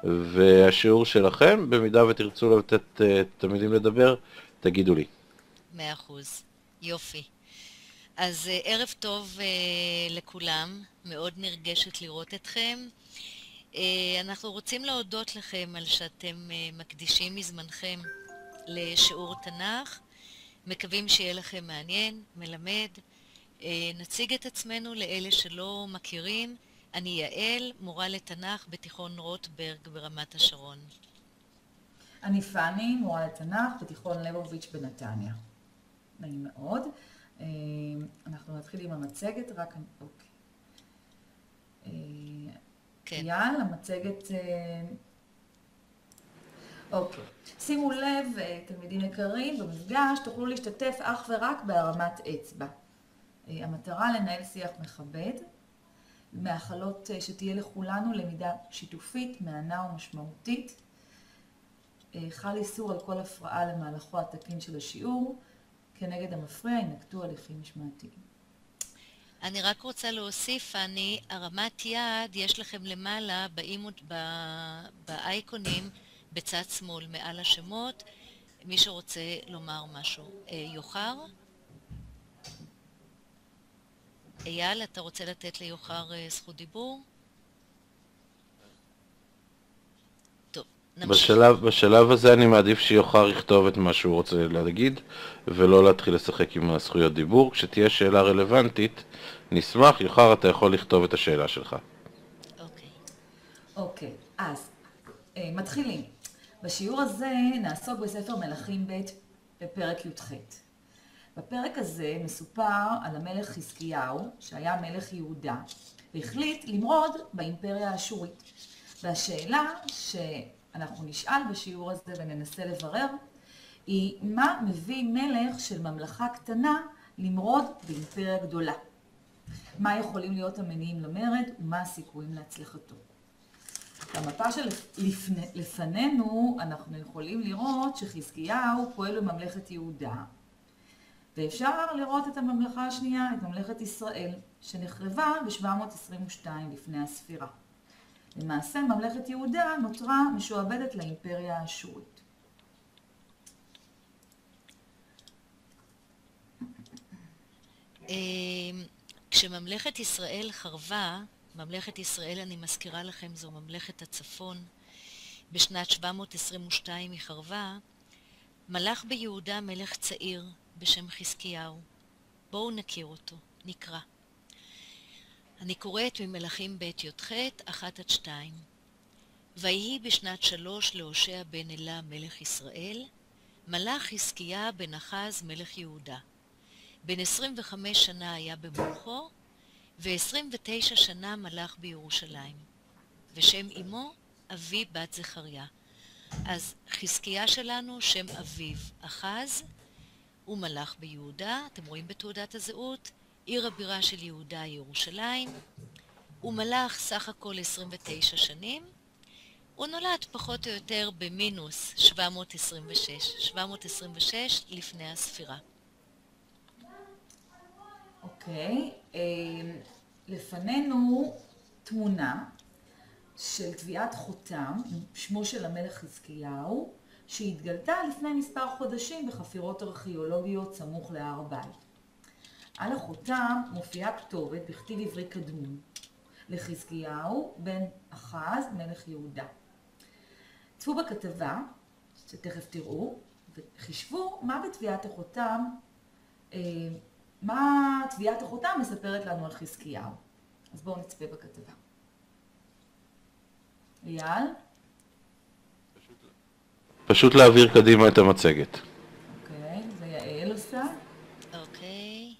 והשיעור שלכם, במידה ותרצו לתת תלמידים לדבר, תגידו לי. 100%. יופי. אז ערב טוב לכולם, מאוד נרגשת לראות אתכם. אנחנו רוצים להודות לכם על שאתם מקדישים מזמנכם לשיעור תנ"ך. מקווים שיהיה לכם מעניין, מלמד. נציג את עצמנו לאלה שלא מכירים. אני יעל, מורה לתנ"ך בתיכון רוטברג ברמת השרון. אני פני, מורה לתנ"ך בתיכון ליבוביץ' בנתניה. נעים מאוד. אנחנו נתחיל עם המצגת, רק... אוקיי. כן. אייל, המצגת... אוקיי. שימו לב, תלמידים יקרים, במפגש תוכלו להשתתף אך ורק בהרמת אצבע. המטרה לנהל שיח מכבד, מאחלות שתהיה לכולנו למידה שיתופית, מהנה ומשמעותית. חל איסור על כל הפרעה למהלכו התקין של השיעור, כנגד המפריע ינקטו הליכים משמעתיים. אני רק רוצה להוסיף, הרמת יד יש לכם למעלה באייקונים בצד שמאל מעל השמות. מי שרוצה לומר משהו. יוחר? אייל, אתה רוצה לתת ליוחר זכות דיבור? טוב, נמשיך. בשלב הזה אני מעדיף שיוחר יכתוב את מה שהוא רוצה להגיד, ולא להתחיל לשחק עם הזכויות דיבור. כשתהיה שאלה רלוונטית, נשמח. יוחר, אתה יכול לכתוב את השאלה שלך. אוקיי, אז מתחילים. בשיעור הזה נעסוק בספר מלכים ב' בפרק י"ח. בפרק הזה מסופר על המלך חזקיהו, שהיה מלך יהודה, והחליט למרוד באימפריה האשורית. והשאלה שאנחנו נשאל בשיעור הזה וננסה לברר, היא מה מביא מלך של ממלכה קטנה למרוד באימפריה גדולה? מה יכולים להיות המניעים למרד ומה הסיכויים להצלחתו? במפה שלפנינו אנחנו יכולים לראות שחזקיהו פועל בממלכת יהודה, ואפשר לראות את הממלכה השנייה, את ממלכת ישראל, שנחרבה ב-722 לפני הספירה. למעשה ממלכת יהודה נותרה משועבדת לאימפריה האשורית. כשממלכת ישראל חרבה, ממלכת ישראל, אני מזכירה לכם, זו ממלכת הצפון, בשנת 722 היא חרבה, מלך ביהודה מלך צעיר בשם חזקיהו. בואו נכיר אותו, נקרא. אני קוראת ממלכים ב' י"ח 1-2. ויהי בשנת 3 להושע בן אלה מלך ישראל, מלך חזקיה בן אחז מלך יהודה. בן 25 שנה היה במלכו, ו29 שנה מלך בירושלים. ושם אמו אבי בת זכריה. אז חזקיה שלנו שם אביו אחז, הוא מלך ביהודה, אתם רואים בתעודת הזהות, עיר הבירה של יהודה ירושלים. הוא מלך סך הכל 29 שנים. הוא נולד פחות או יותר במינוס 726 לפני הספירה. אוקיי, לפנינו תמונה של טביעת חותם, שמו של המלך חזקיהו, שהתגלתה לפני מספר חודשים בחפירות ארכיאולוגיות סמוך להר הבית. על החותם מופיעה כתובת בכתיב עברי קדמון, לחזקיהו בן אחז מלך יהודה. צפו בכתבה, שתכף תראו, וחישבו מה בטביעת החותם, מה טביעת החותם מספרת לנו על חזקיהו. אז בואו נצפה בכתבה. אייל? פשוט להעביר קדימה את המצגת. אוקיי, זה יעל עושה. אוקיי.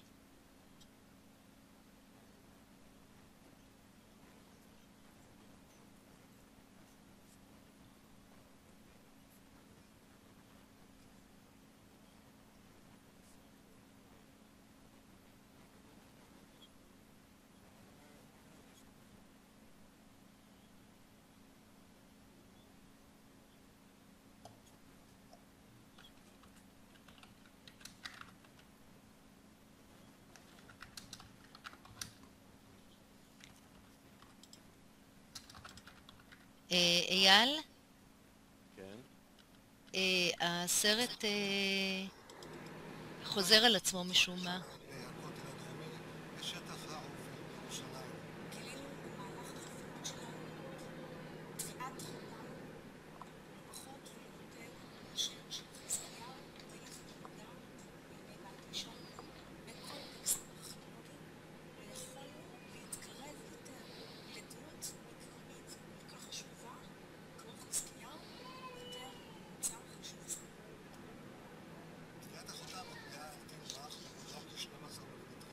אייל, כן. הסרט חוזר על עצמו משום מה. הכותל הדרומי בשטח הר עופר בירושלים. גילינו במהלך החפירות שלנו טביעת חותם בפחות ויותר מאשר של חזקיהו מלך יהודה בימי בית ראשון. בקונטקסט ארכיאולוגי לא יכולנו להתקרב יותר לדמות מקראית כל כך חשובה כמו חזקיהו יותר ממוצא חשוב זה. טביעת החותם מטביעה עתים רך ומוגדר כ-12 מילימטרים.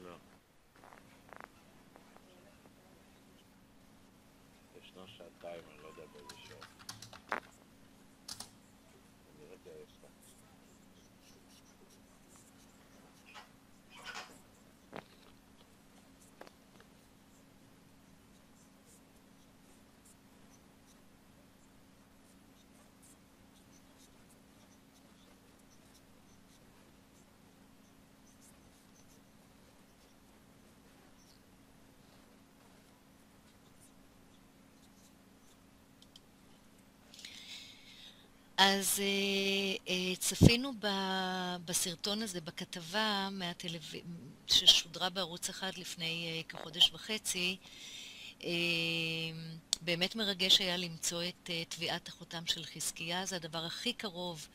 לא. ישנו שעתיים, אני לא יודע באיזה שעות. אני רגע יש לה. אז צפינו בסרטון הזה, בכתבה ששודרה בערוץ אחד לפני כחודש וחצי. באמת מרגש היה למצוא את טביעת החותם של חזקיה. זה הדבר הכי קרוב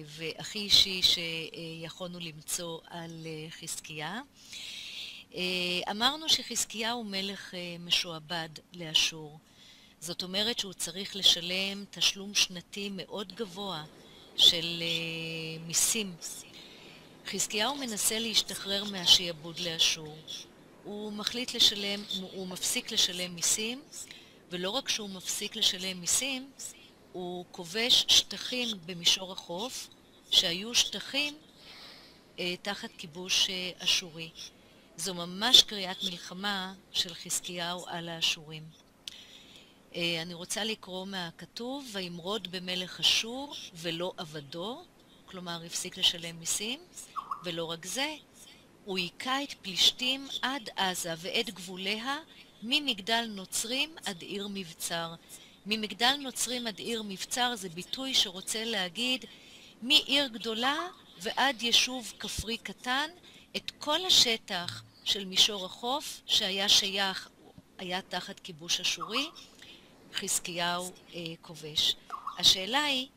והכי אישי שיכולנו למצוא על חזקיה. אמרנו שחזקיה הוא מלך משועבד לאשור. זאת אומרת שהוא צריך לשלם תשלום שנתי מאוד גבוה של מיסים. חזקיהו מנסה להשתחרר מהשעבוד לאשור. הוא מפסיק לשלם מיסים, ולא רק שהוא מפסיק לשלם מיסים, הוא כובש שטחים במישור החוף, שהיו שטחים תחת כיבוש אשורי. זו ממש קריאת מלחמה של חזקיהו על האשורים. אני רוצה לקרוא מהכתוב, וימרוד במלך אשור ולא עבדו, כלומר הפסיק לשלם מיסים, ולא רק זה, הוא היכה את פלישתים עד עזה ועד גבוליה, ממגדל נוצרים עד עיר מבצר. ממגדל נוצרים עד עיר מבצר זה ביטוי שרוצה להגיד מעיר גדולה ועד יישוב כפרי קטן, את כל השטח של מישור החוף שהיה שייך, היה תחת כיבוש אשורי, חזקיהו כובש. השאלה היא,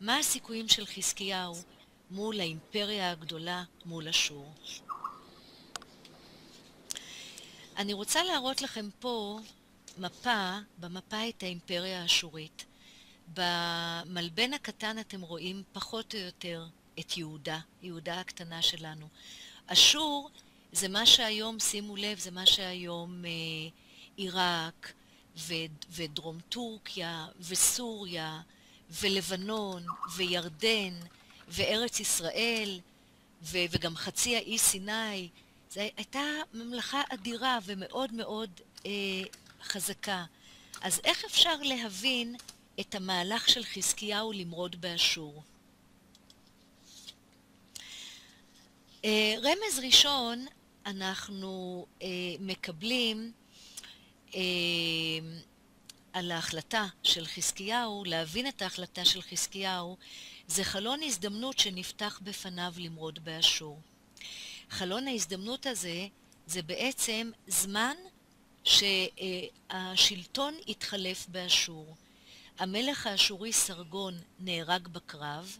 מה הסיכויים של חזקיהו מול האימפריה הגדולה, מול אשור? אני רוצה להראות לכם פה במפה את האימפריה האשורית. במלבן הקטן אתם רואים פחות או יותר את יהודה הקטנה שלנו. אשור זה מה שהיום, שימו לב, זה מה שהיום עיראק ודרום טורקיה וסוריה ולבנון וירדן וארץ ישראל וגם חצי האי סיני. זו הייתה ממלכה אדירה ומאוד מאוד חזקה. אז איך אפשר להבין את המהלך של חזקיהו למרוד באשור? רמז ראשון אנחנו מקבלים על ההחלטה של חזקיהו, להבין את ההחלטה של חזקיהו, זה חלון הזדמנות שנפתח בפניו למרוד באשור. חלון ההזדמנות הזה זה בעצם זמן שהשלטון התחלף באשור. המלך האשורי סרגון נהרג בקרב,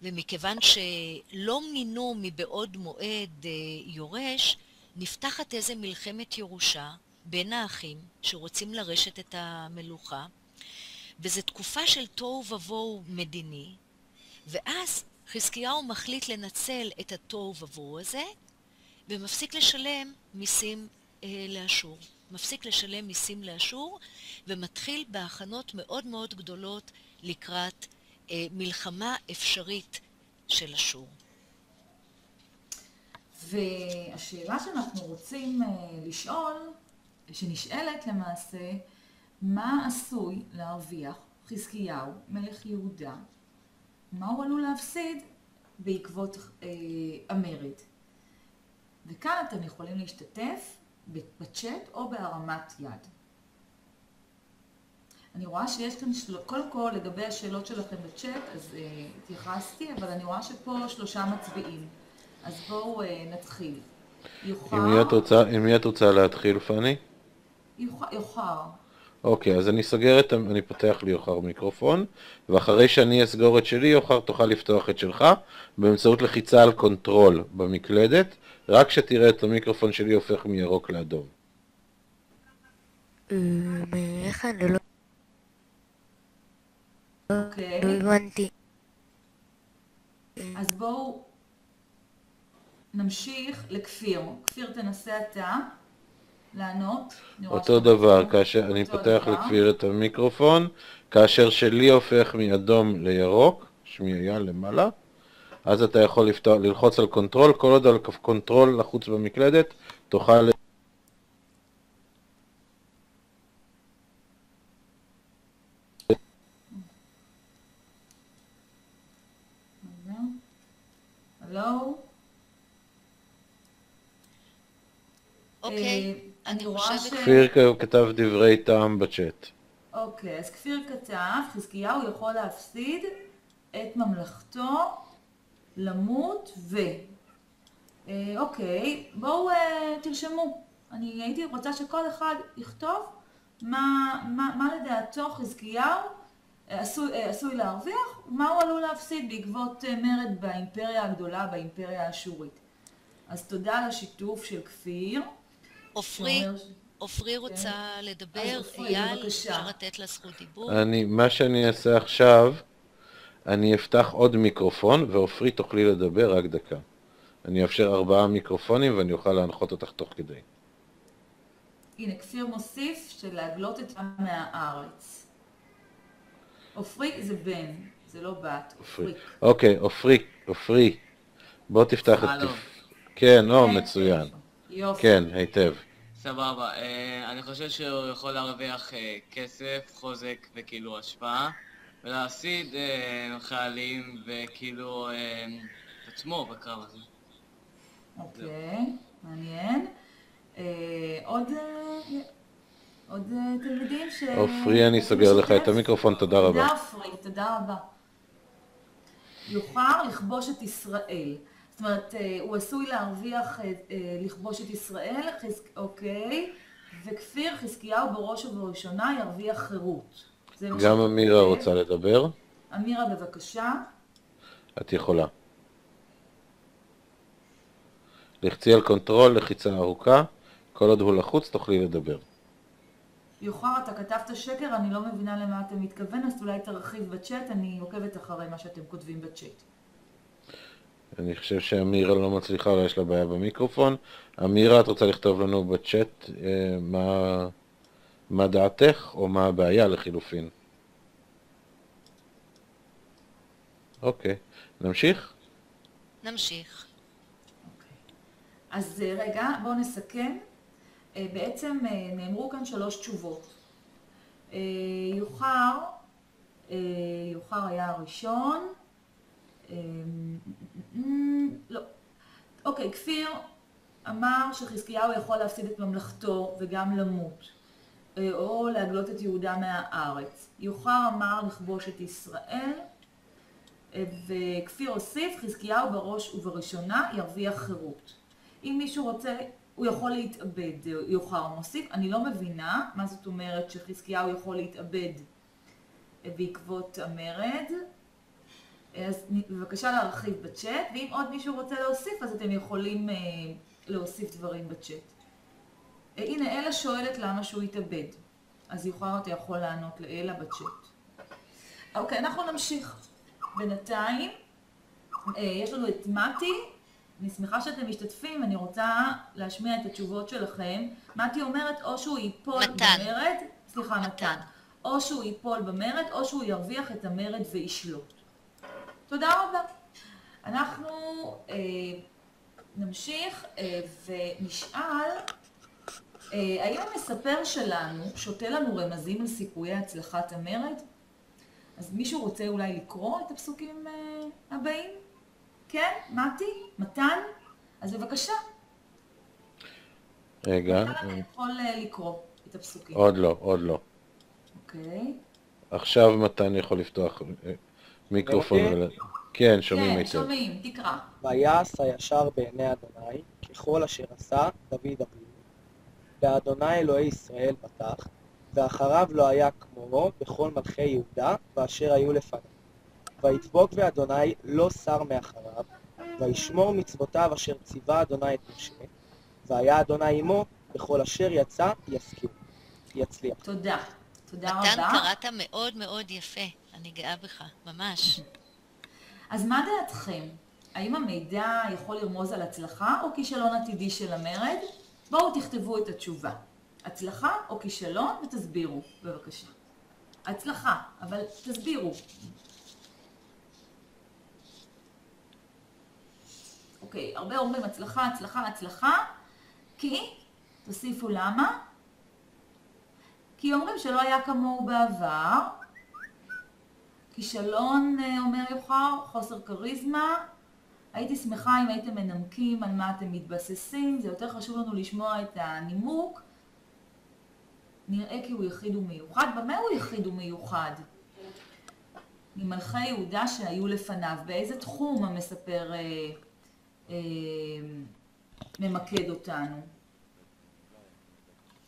ומכיוון שלא מינו מבעוד מועד יורש, נפתחת איזה מלחמת ירושה בין האחים שרוצים לרשת את המלוכה, וזו תקופה של תוהו ובוהו מדיני, ואז חזקיהו מחליט לנצל את התוהו ובוהו הזה, ומפסיק לשלם מיסים לאשור. מפסיק לשלם מיסים לאשור, ומתחיל בהכנות מאוד מאוד גדולות לקראת מלחמה אפשרית של אשור. והשאלה שאנחנו רוצים לשאול, שנשאלת למעשה, מה עשוי להרוויח חזקיהו, מלך יהודה? מה הוא עלול להפסיד בעקבות המרד? וכאן אתם יכולים להשתתף בצ'אט או בהרמת יד. אני רואה שיש כאן, קודם כל לגבי השאלות שלכם בצ'אט, אז התייחסתי, אבל אני רואה שפה 3 מצביעים. אז בואו נתחיל. עם מי את רוצה להתחיל, פני? יוחר. אוקיי, אז אני פותח לי יוחר מיקרופון, ואחרי שאני אסגור את שלי, יוחר תוכל לפתוח את שלך, באמצעות לחיצה על קונטרול במקלדת, רק שתראה את המיקרופון שלי הופך מירוק לאדום. איך אני לא אוקיי. הבנתי. אז בואו נמשיך לכפיר. כפיר, תנסה אתה לענות. אותו דבר, כאשר אני פותח לכפיר את המיקרופון, כאשר שלי הופך מאדום לירוק, שמי היה למעלה, אז אתה יכול ללחוץ על קונטרול, כל עוד על קונטרול לחוץ במקלדת, תוכל הלו? אוקיי, אני חושבת... כפיר כתב דברי טעם בצ'אט. אוקיי, אז כפיר כתב, חזקיהו יכול להפסיד את ממלכתו, למות אוקיי, בואו תרשמו. אני הייתי רוצה שכל אחד יכתוב מה לדעתו חזקיהו עשוי להרוויח, מה הוא עלול להפסיד בעקבות מרד באימפריה הגדולה, באימפריה האשורית. אז תודה על השיתוף של כפיר. עופרי רוצה לדבר, אייל, אפשר לתת לה זכות דיבור. מה שאני אעשה עכשיו, אני אפתח עוד מיקרופון, ועופרי תוכלי לדבר רק דקה. אני אאפשר 4 מיקרופונים, ואני אוכל להנחות אותך תוך כדי. הנה, כפיר מוסיף שלהגלות את מהארץ. עופרי זה בן, זה לא בת, עופרי. אוקיי, עופרי, בוא תפתח את... כן, מצוין. כן, היטב. סבבה, אני חושב שהוא יכול להרוויח כסף, חוזק וכאילו השפעה, ולהפסיד חיילים וכאילו את עצמו בקרב הזה. אוקיי, מעניין. עוד תלמידים ש... עופרי, אני סוגר לך את המיקרופון, תודה רבה. תודה עופרי, תודה רבה. יוחר לכבוש את ישראל. זאת אומרת, הוא עשוי להרוויח לכבוש את ישראל, אוקיי, וכפיר חזקיהו בראש ובראשונה ירוויח חירות. גם אמירה רוצה לדבר. אמירה, בבקשה. את יכולה. לחצי על קונטרול, לחיצה ארוכה, כל עוד הוא לחוץ תוכלי לדבר. יוחר, אתה כתבת שקר, אני לא מבינה למה אתה מתכוון, אז אולי תרחיב בצ'אט, אני עוקבת אחרי מה שאתם כותבים בצ'אט. אני חושב שאמירה לא מצליחה, אולי יש לה בעיה במיקרופון. אמירה, את רוצה לכתוב לנו בצ'אט מה דעתך או מה הבעיה לחילופין? אוקיי, נמשיך? נמשיך. אז רגע, בואו נסכם. בעצם נאמרו כאן 3 תשובות. יוחר היה הראשון. לא. אוקיי, כפיר אמר שחזקיהו יכול להפסיד את ממלכתו וגם למות, או להגלות את יהודה מהארץ. יוחר אמר לכבוש את ישראל, וכפיר הוסיף, חזקיהו בראש ובראשונה ירוויח חירות. אם מישהו רוצה, הוא יכול להתאבד, יוחר מוסיף. אני לא מבינה מה זאת אומרת שחזקיהו יכול להתאבד בעקבות המרד. אז בבקשה להרחיב בצ'אט, ואם עוד מישהו רוצה להוסיף, אז אתם יכולים להוסיף דברים בצ'אט. הנה, אלה שואלת למה שהוא יתאבד. אז יוחר אתה יכול לענות לאלה בצ'אט. אוקיי, אנחנו נמשיך. בינתיים, יש לנו את מתי. אני שמחה שאתם משתתפים, אני רוצה להשמיע את התשובות שלכם. מתי אומרת או שהוא ייפול במרד, סליחה, מתן. או שהוא ייפול במרד, או שהוא ירוויח את המרד וישלוט. תודה רבה. אנחנו נמשיך ונשאל, האם המספר שלנו שותה לנו רמזים על סיכויי הצלחת המרד? אז מישהו רוצה אולי לקרוא את הפסוקים הבאים? כן? מתי? מתן? אז בבקשה. רגע, מתן, אתה יכול לקרוא את הפסוקים. עוד לא. אוקיי. עכשיו מתן יכול לפתוח מיקרופון. כן, שומעים כן, היטב. שומעים, תקרא. ויעש הישר בעיני אדוני, ככל אשר עשה דוד אביו. ואדוני אלוהי ישראל בטח, ואחריו לא היה כמוהו בכל מלכי יהודה, ואשר היו לפניו. וידבק באדוני לא שר מאחריו, וישמור מצוותיו אשר ציווה אדוני את משה, והיה אדוני עמו, בכל אשר יצא יצליח. תודה. תודה מתן, רבה. קראת מאוד מאוד יפה, אני גאה בך, ממש. אז מה דעתכם? האם המידע יכול לרמוז על הצלחה או כישלון עתידי של המרד? בואו תכתבו את התשובה. הצלחה או כישלון ותסבירו, בבקשה. הצלחה, אבל תסבירו. אוקיי, הרבה אומרים הצלחה, כי, תוסיפו למה? כי אומרים שלא היה כמוהו בעבר. כישלון, אומר יוחר, חוסר כריזמה. הייתי שמחה אם הייתם מנמקים על מה אתם מתבססים, זה יותר חשוב לנו לשמוע את הנימוק. נראה כי הוא יחיד ומיוחד. במה הוא יחיד ומיוחד? ממלכי יהודה שהיו לפניו. באיזה תחום המספר ממקד אותנו?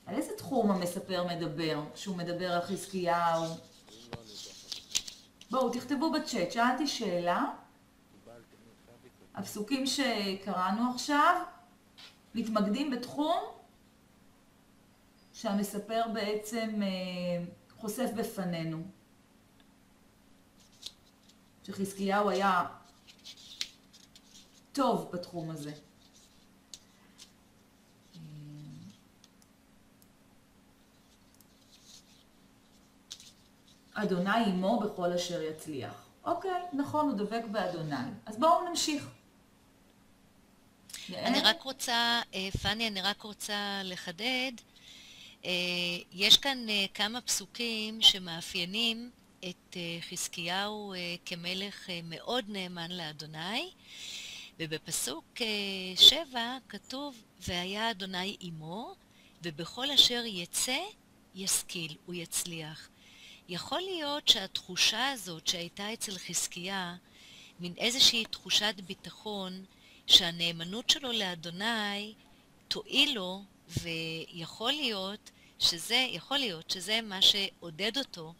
על איזה תחום המספר מדבר? שהוא מדבר על חזקיהו? בואו, תכתבו בצ'אט. שאלתי שאלה. הפסוקים שקראנו עכשיו מתמקדים בתחום שהמספר בעצם חושף בפנינו. שחזקיהו היה טוב בתחום הזה. אדוני עמו בכל אשר יצליח. אוקיי, נכון, הוא דבק באדוני. אז בואו נמשיך. אני רק רוצה, פני, אני רק רוצה לחדד, יש כאן כמה פסוקים שמאפיינים את חזקיהו כמלך מאוד נאמן לאדוני, ובפסוק 7 כתוב, והיה אדוני עמו, ובכל אשר יצא ישכיל, הוא יצליח. יכול להיות שהתחושה הזאת שהייתה אצל חזקיה, מין איזושהי תחושת ביטחון, שהנאמנות שלו לאדוני תועיל לו, ויכול להיות שזה מה שעודד אותו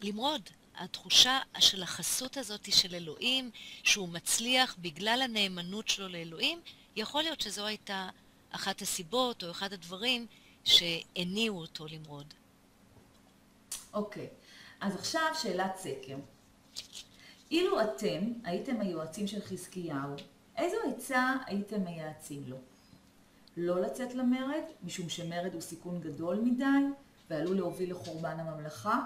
למרוד. התחושה של החסות הזאת של אלוהים, שהוא מצליח בגלל הנאמנות שלו לאלוהים, יכול להיות שזו הייתה אחת הסיבות או אחד הדברים שהניעו אותו למרוד. אוקיי, אז עכשיו שאלת סקר. אילו אתם הייתם היועצים של חזקיהו, איזו עצה הייתם מייעצים לו? לא לצאת למרד, משום שמרד הוא סיכון גדול מדי ועלול להוביל לחורבן הממלכה,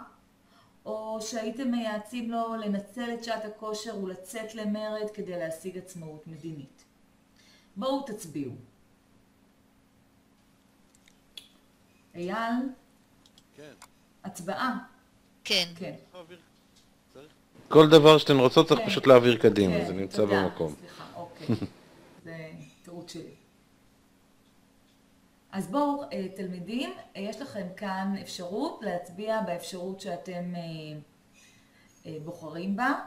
או שהייתם מייעצים לו לנצל את שעת הכושר ולצאת למרד כדי להשיג עצמאות מדינית? בואו תצביעו. אייל? כן. הצבעה? כן. כן. כל דבר שאתן רוצות צריך כן. פשוט להעביר קדימה, כן, זה נמצא תודה. במקום. סליחה, אוקיי. זה טעות שלי. אז בואו, תלמידים, יש לכם כאן אפשרות להצביע באפשרות שאתם בוחרים בה.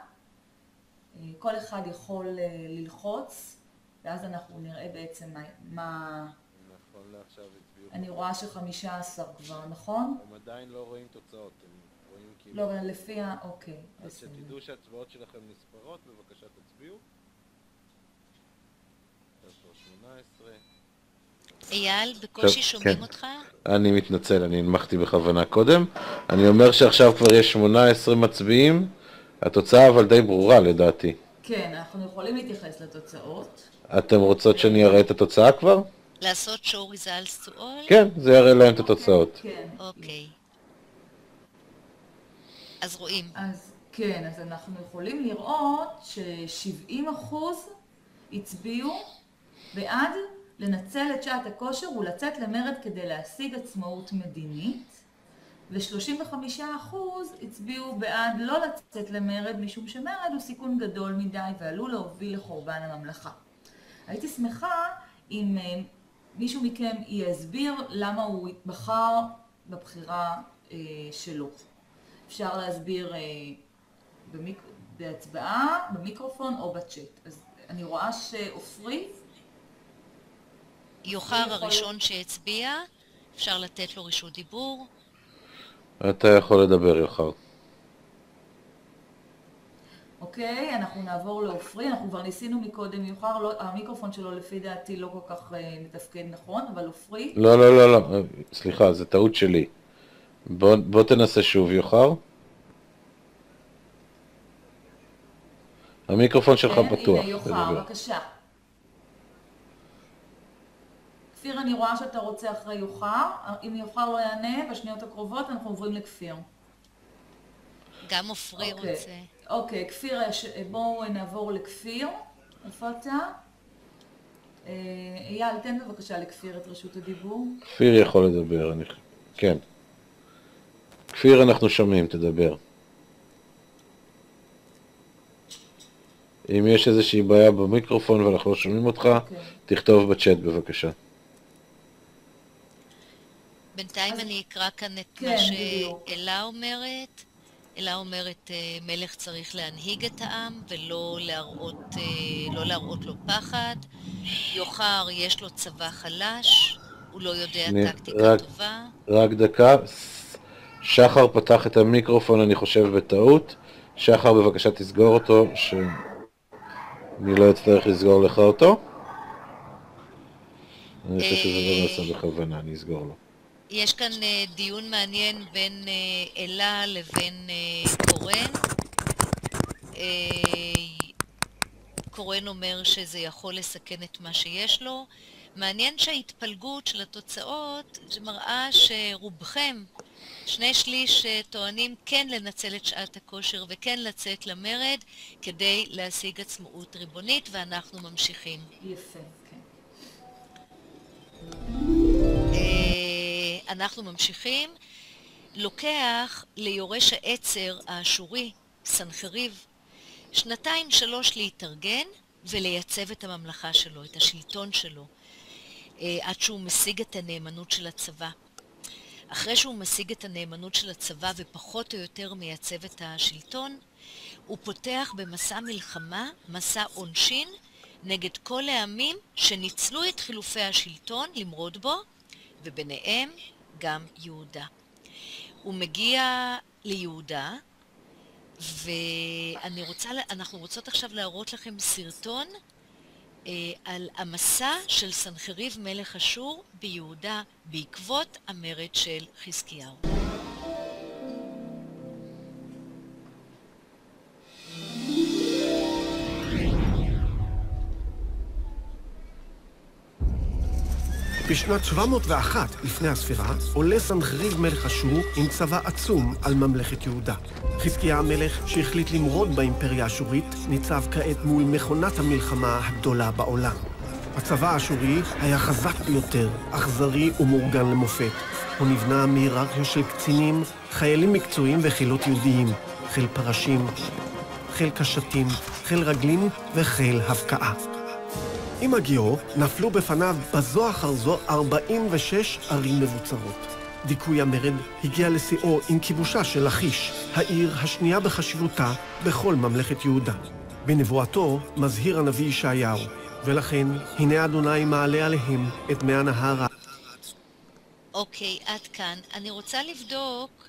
כל אחד יכול ללחוץ, ואז אנחנו נראה בעצם מה... נכון, לעכשיו הצביעו. אני רואה ש15 כבר, נכון? הם עדיין לא רואים תוצאות, הם רואים כאילו... לא, אבל לפי ה... אוקיי. אז שתדעו שהצבעות שלכם נספרות, בבקשה תצביעו. יש פה 18. אייל, בקושי טוב, שומעים כן. אותך? אני מתנצל, אני הנמכתי בכוונה קודם. אני אומר שעכשיו כבר יש 18 מצביעים, התוצאה אבל די ברורה לדעתי. כן, אנחנו יכולים להתייחס לתוצאות. אתם רוצות שאני אראה את התוצאה כבר? לעשות show results to all? כן, זה יראה להם את התוצאות. כן. אוקיי. אז רואים. אז כן, אז אנחנו יכולים לראות ש70% הצביעו בעד לנצל את שעת הכושר ולצאת למרד כדי להשיג עצמאות מדינית, ו-35% הצביעו בעד לא לצאת למרד משום שמרד הוא סיכון גדול מדי ועלול להוביל לחורבן הממלכה. הייתי שמחה אם מישהו מכם יסביר למה הוא בחר בבחירה שלו. אפשר להסביר בהצבעה, במיקרופון או בצ'אט. אז אני רואה שאופרי יוחר הראשון שהצביע, אפשר לתת לו רשות דיבור. אתה יכול לדבר, יוחר. אוקיי, אנחנו נעבור לאופרי. אנחנו כבר ניסינו מקודם, יוחר, המיקרופון שלו לפי דעתי לא כל כך מתפקד נכון, אבל אופרי. לא, סליחה, זה טעות שלי. בוא תנסה שוב, יוחר. המיקרופון שלך פתוח. הנה, יוחר, בבקשה. כפיר, אני רואה שאתה רוצה אחרי יוחר. אם יוחר לא יענה, בשניות הקרובות אנחנו עוברים לכפיר. גם אופרי רוצה. אוקיי, כפיר, בואו נעבור לכפיר. איפה אתה? אייל, תן בבקשה לכפיר את רשות הדיבור. כפיר יכול לדבר, כן. כפיר, אנחנו שומעים, תדבר. אם יש איזושהי בעיה במיקרופון ואנחנו לא שומעים אותך, תכתוב בצ'אט בבקשה. בינתיים אני אקרא כאן את מה שאלה אומרת. אלה אומרת, מלך צריך להנהיג את העם ולא להראות לו פחד. יוחר יש לו צבא חלש, הוא לא יודע טקטיקה טובה. רק דקה, שחר פתח את המיקרופון אני חושב בטעות. שחר בבקשה תסגור אותו, שאני לא אצטרך לסגור לך אותו. אני חושב שזה לא נעשה בכוונה, אני אסגור לו. יש כאן דיון מעניין בין אלה לבין קורן. קורן אומר שזה יכול לסכן את מה שיש לו. מעניין שההתפלגות של התוצאות מראה שרובכם, 2/3 טוענים כן לנצל את שעת הכושר וכן לצאת למרד כדי להשיג עצמאות ריבונית, ואנחנו ממשיכים. יפה, כן. אנחנו ממשיכים. לוקח ליורש העצר האשורי, סנחריב, 2-3 להתארגן ולייצב את הממלכה שלו, את השלטון שלו, עד שהוא משיג את הנאמנות של הצבא. אחרי שהוא משיג את הנאמנות של הצבא ופחות או יותר מייצב את השלטון, הוא פותח במסע מלחמה, מסע עונשין, נגד כל העמים שניצלו את חילופי השלטון למרוד בו, וביניהם גם יהודה. הוא מגיע ליהודה, ואנחנו רוצות עכשיו להראות לכם סרטון על המסע של סנחריב מלך אשור ביהודה בעקבות המרד של חזקיהו. בשנת 701 לפני הספירה עולה סנחריב מלך אשור עם צבא עצום על ממלכת יהודה. חזקיה המלך שהחליט למרוד באימפריה האשורית ניצב כעת מול מכונת המלחמה הגדולה בעולם. הצבא האשורי היה חזק ביותר, אכזרי ומאורגן למופת. הוא נבנה מהיררכיה של קצינים, חיילים מקצועיים וחילות יהודיים, חיל פרשים, חיל קשתים, חיל רגלים וחיל הבקעה. עם הגיאו נפלו בפניו בזו אחר זו 46 ערים מבוצרות. דיכוי המרד הגיע לשיאו עם כיבושה של לכיש, העיר השנייה בחשיבותה בכל ממלכת יהודה. בנבואתו מזהיר הנביא ישעיהו, ולכן הנה אדוני מעלה עליהם את מי הנהר. אוקיי, עד כאן. אני רוצה לבדוק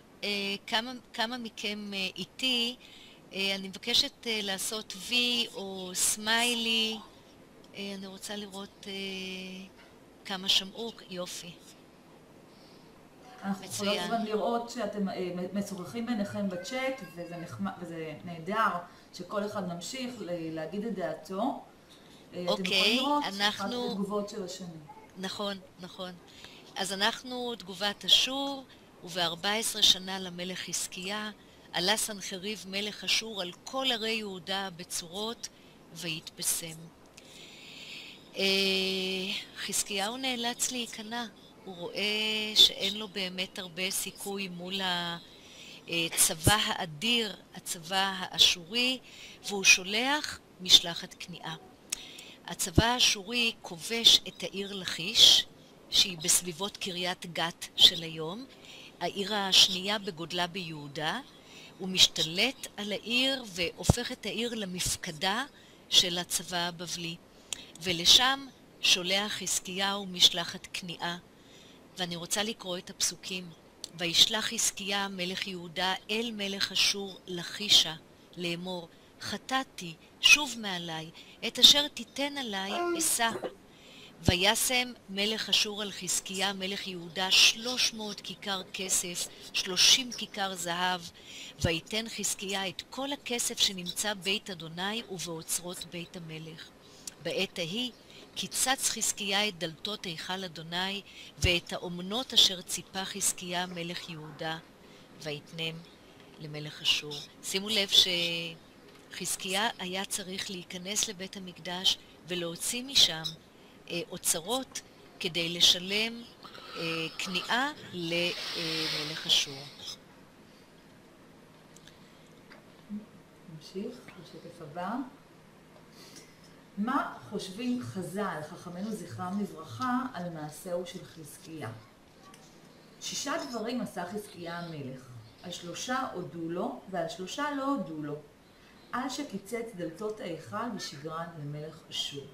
כמה מכם איתי. אני מבקשת לעשות וי או סמיילי. אני רוצה לראות כמה שמעו. יופי. אנחנו יכולים גם לראות שאתם משוחחים ביניכם בצ'אט, וזה נהדר שכל אחד ממשיך להגיד את דעתו. אתם יכולים לראות אחת התגובות של השני. נכון, נכון. אז אנחנו תגובת אשור, וב-14 שנה למלך חזקיה עלה סנחריב מלך אשור על כל ערי יהודה בצורות והתבשם. חזקיהו נאלץ להיכנע. הוא רואה שאין לו באמת הרבה סיכוי מול הצבא האדיר, הצבא האשורי, והוא שולח משלחת כניעה. הצבא האשורי כובש את העיר לכיש, שהיא בסביבות קריית גת של היום, העיר השנייה בגודלה ביהודה. הוא משתלט על העיר והופך את העיר למפקדה של הצבא הבבלי. ולשם שולח חזקיהו משלחת כניעה. ואני רוצה לקרוא את הפסוקים. וישלח חזקיה מלך יהודה אל מלך אשור לכישה, לאמור, חטאתי, שוב מעלי, את אשר תיתן עלי אשא. וישם מלך אשור על חזקיה מלך יהודה 300 כיכר כסף, 30 כיכר זהב, ויתן חזקיה את כל הכסף שנמצא בית אדוני ובאוצרות בית המלך. בעת ההיא קיצץ חזקיה את דלתות היכל אדוני ואת האומנות אשר ציפה חזקיה מלך יהודה, ויתנם למלך אשור. שימו לב שחזקיה היה צריך להיכנס לבית המקדש ולהוציא משם אוצרות כדי לשלם כניעה למלך אשור. נמשיך לשקף הבא. מה חושבים חז"ל, חכמינו זכרם לברכה, על מעשהו של חזקיה? 6 דברים עשה חזקיה המלך. על 3 הודו לו, ועל 3 לא הודו לו. על שקיצץ דלתות ההיכל ושגרן למלך אשור.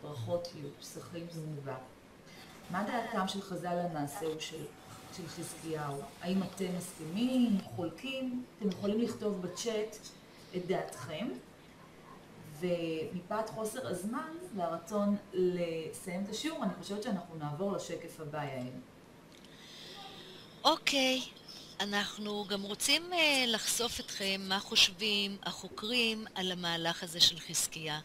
ברכות יהיו, פסחים ומובא. מה דעתם של חז"ל על מעשהו של חזקיהו? האם אתם מסכימים, חולקים? אתם יכולים לכתוב בצ'אט את דעתכם. ומפאת חוסר הזמן והרצון לסיים את השיעור, אני חושבת שאנחנו נעבור לשקף הבא, יעל. אוקיי, אנחנו גם רוצים לחשוף אתכם מה חושבים החוקרים על המהלך הזה של חזקיה.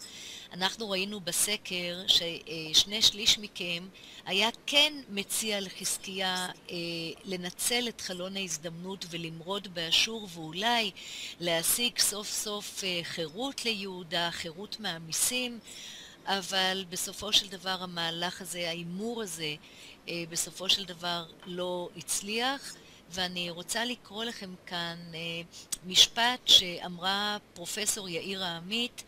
אנחנו ראינו בסקר ש2/3 מכם היה כן מציע לחזקיה לנצל את חלון ההזדמנות ולמרוד באשור ואולי להשיג סוף סוף חירות ליהודה, חירות מהמיסים, אבל בסופו של דבר המהלך הזה, ההימור הזה, בסופו של דבר לא הצליח. ואני רוצה לקרוא לכם כאן משפט שאמרה פרופסור יאיר העמית,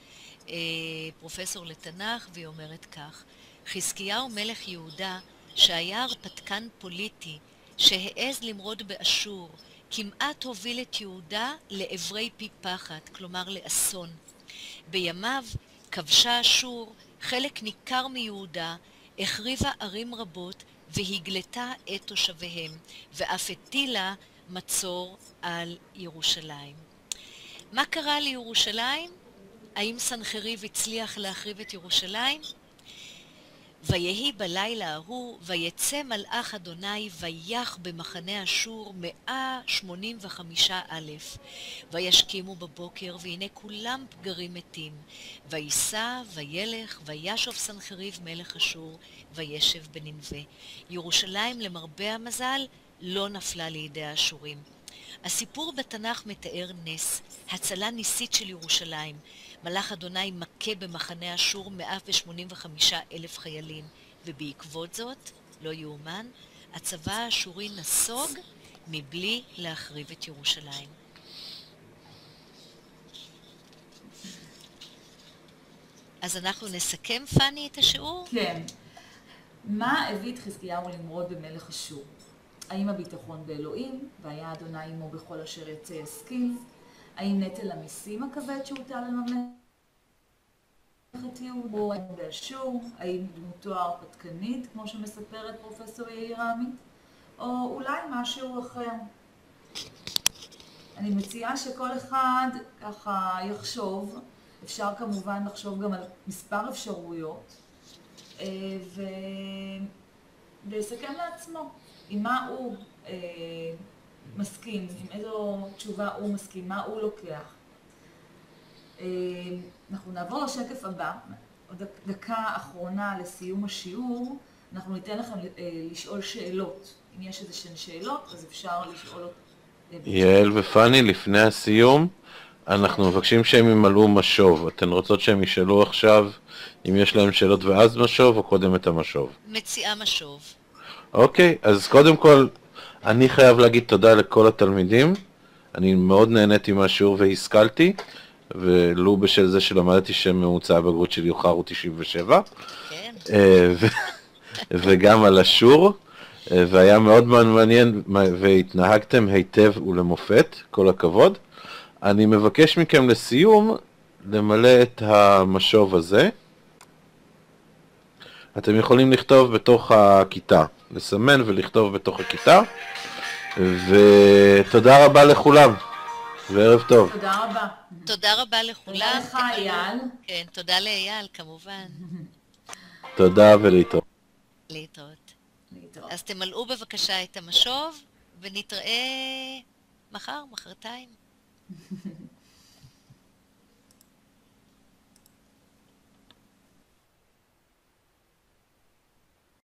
פרופסור לתנ"ך, והיא אומרת כך: חזקיהו מלך יהודה, שהיה הרפתקן פוליטי, שהעז למרוד באשור, כמעט הוביל את יהודה לעברי פי פחת, כלומר לאסון. בימיו כבשה אשור חלק ניכר מיהודה, החריבה ערים רבות והגלתה את תושביהם, ואף הטילה מצור על ירושלים. מה קרה לירושלים? האם סנחריב הצליח להחריב את ירושלים? ויהי בלילה ההוא, ויצא מלאך אדוני ויח במחנה אשור 185,000. וישכימו בבוקר, והנה כולם פגרים מתים. ויסע וילך, וישוב סנחריב מלך אשור, וישב בננבה. ירושלים למרבה המזל לא נפלה לידי האשורים. הסיפור בתנ"ך מתאר נס, הצלה ניסית של ירושלים. מלאך אדוני מכה במחנה אשור 185,000 חיילים, ובעקבות זאת, לא יאומן, הצבא האשורי נסוג מבלי להחריב את ירושלים. אז אנחנו נסכם, פני, את השיעור? כן. מה הביא את חזקיהו למרוד במלך אשור? האם הביטחון באלוהים, והיה אדוני עמו בכל אשר יצא יסכים? האם נטל המיסים הכבד שהוטל על ממלכת יהודה? האם באשור? האם דמותו ההרפתקנית, כמו שמספרת פרופסור יאיר העמית? או אולי משהו אחר? אני מציעה שכל אחד ככה יחשוב, אפשר כמובן לחשוב גם על מספר אפשרויות, ויסכם לעצמו עם מה הוא מסכים, עם איזו תשובה הוא מסכים, מה הוא לוקח. אנחנו נעבור לשקף הבא, עוד דקה אחרונה לסיום השיעור, אנחנו ניתן לכם לשאול שאלות. אם יש איזה שהן שאלות, אז אפשר לשאול אותם. יעל ופני, לפני הסיום, אנחנו מבקשים שהם ימלאו משוב. אתן רוצות שהם ישאלו עכשיו אם יש להם שאלות ואז משוב, או קודם את המשוב? מציעה משוב. אוקיי, אז קודם כל, אני חייב להגיד תודה לכל התלמידים. אני מאוד נהניתי מהשיעור והשכלתי, ולו בשל זה שלמדתי שממוצע הבגרות שלי הוא 97. כן. וגם על השור, והיה מאוד מעניין, והתנהגתם היטב ולמופת, כל הכבוד. אני מבקש מכם לסיום למלא את המשוב הזה. אתם יכולים לכתוב בתוך הכיתה, לסמן ולכתוב בתוך הכיתה, ותודה רבה לכולם, וערב טוב. תודה רבה. תודה רבה לכולם. תודה לך, אייל. כן, תודה לאייל כמובן. תודה ולהתראות. להתראות. להתראות. אז תמלאו בבקשה את המשוב, ונתראה מחר, מחרתיים.